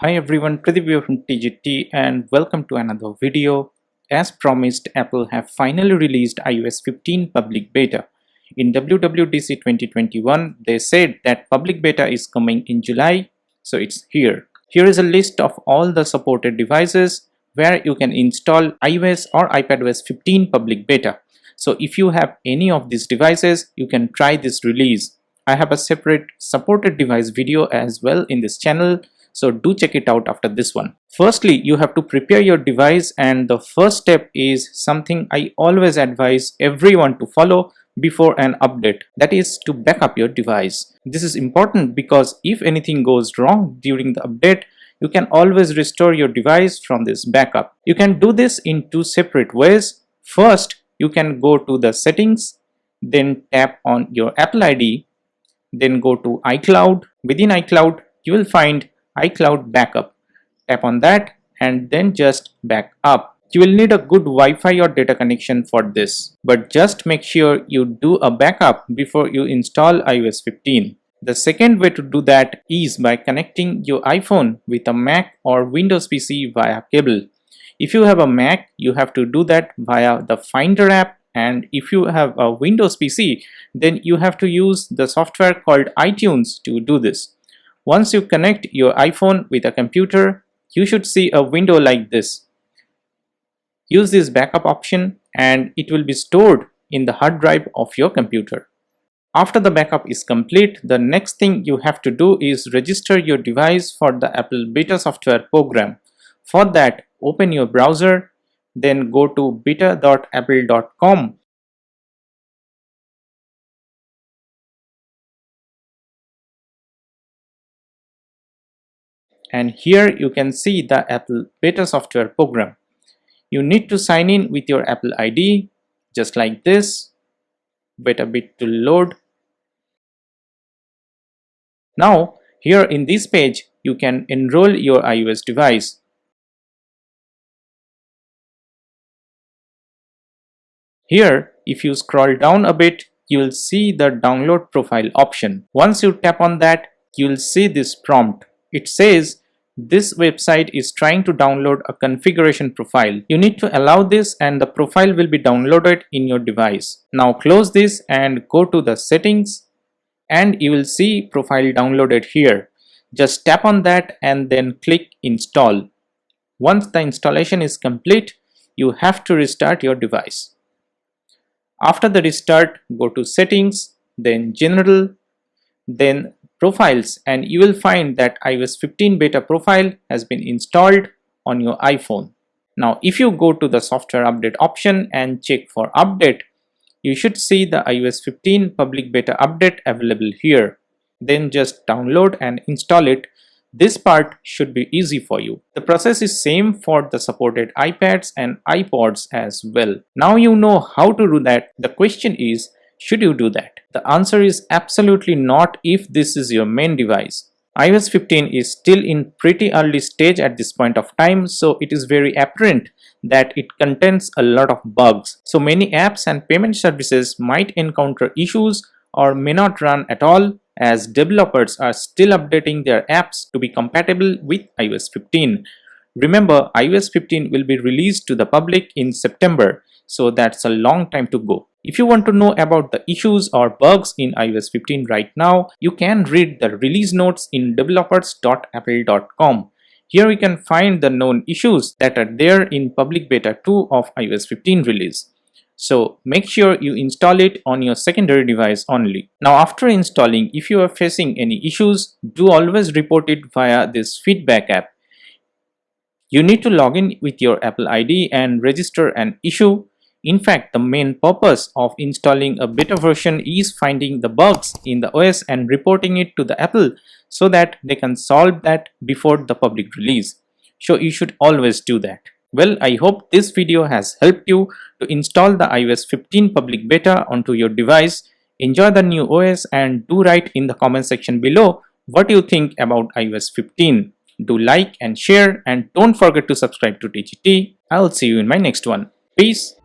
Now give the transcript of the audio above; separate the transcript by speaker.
Speaker 1: Hi everyone, Pradeep from TGT and welcome to another video. As promised, Apple have finally released iOS 15 public beta. In WWDC 2021, they said that public beta is coming in July, so it's here. Here is a list of all the supported devices where you can install iOS or iPadOS 15 public beta. So if you have any of these devices, you can try this release. I have a separate supported device video as well in this channel, so do check it out after this one. Firstly, you have to prepare your device, and the first step is something I always advise everyone to follow before an update, that is to back up your device. This is important because if anything goes wrong during the update, you can always restore your device from this backup. You can do this in two separate ways. First, you can go to the settings, then tap on your Apple ID, then go to iCloud. Within iCloud, you will find iCloud backup. Tap on that and then just back up. You will need a good Wi-Fi or data connection for this, but just make sure you do a backup before you install iOS 15. The second way to do that is by connecting your iPhone with a Mac or Windows PC via cable. If you have a Mac, you have to do that via the Finder app, and if you have a Windows PC, then you have to use the software called iTunes to do this. Once you connect your iPhone with a computer, you should see a window like this. Use this backup option and it will be stored in the hard drive of your computer. After the backup is complete, the next thing you have to do is register your device for the Apple beta software program. For that, open your browser, then go to beta.apple.com. And here you can see the Apple beta software program. You need to sign in with your Apple ID, just like this. Wait a bit to load. Now, here in this page, you can enroll your iOS device. Here, if you scroll down a bit, you will see the download profile option. Once you tap on that, you will see this prompt. It says, this website is trying to download a configuration profile. You need to allow this and the profile will be downloaded in your device. Now close this and go to the settings and you will see profile downloaded here. Just tap on that and then click install. Once the installation is complete, you have to restart your device. After the restart, go to settings, then general, then profiles, and you will find that iOS 15 beta profile has been installed on your iPhone. Now if you go to the software update option and check for update, you should see the iOS 15 public beta update available here. Then just download and install it. This part should be easy for you. The process is same for the supported iPads and iPods as well. Now you know how to do that. The question is, should you do that? The answer is absolutely not if this is your main device. iOS 15 is still in pretty early stage at this point of time, so it is very apparent that it contains a lot of bugs. So many apps and payment services might encounter issues or may not run at all, as developers are still updating their apps to be compatible with iOS 15. Remember, iOS 15 will be released to the public in September, so that's a long time to go. If you want to know about the issues or bugs in iOS 15 right now, you can read the release notes in developers.apple.com. Here you can find the known issues that are there in public beta 2 of iOS 15 release. So make sure you install it on your secondary device only. Now after installing, if you are facing any issues, do always report it via this feedback app. You need to log in with your Apple ID and register an issue. In fact, the main purpose of installing a beta version is finding the bugs in the OS and reporting it to the Apple so that they can solve that before the public release. So you should always do that. Well, I hope this video has helped you to install the iOS 15 public beta onto your device. Enjoy the new OS and do write in the comment section below what you think about iOS 15. Do like and share and don't forget to subscribe to TGT. I'll see you in my next one. Peace.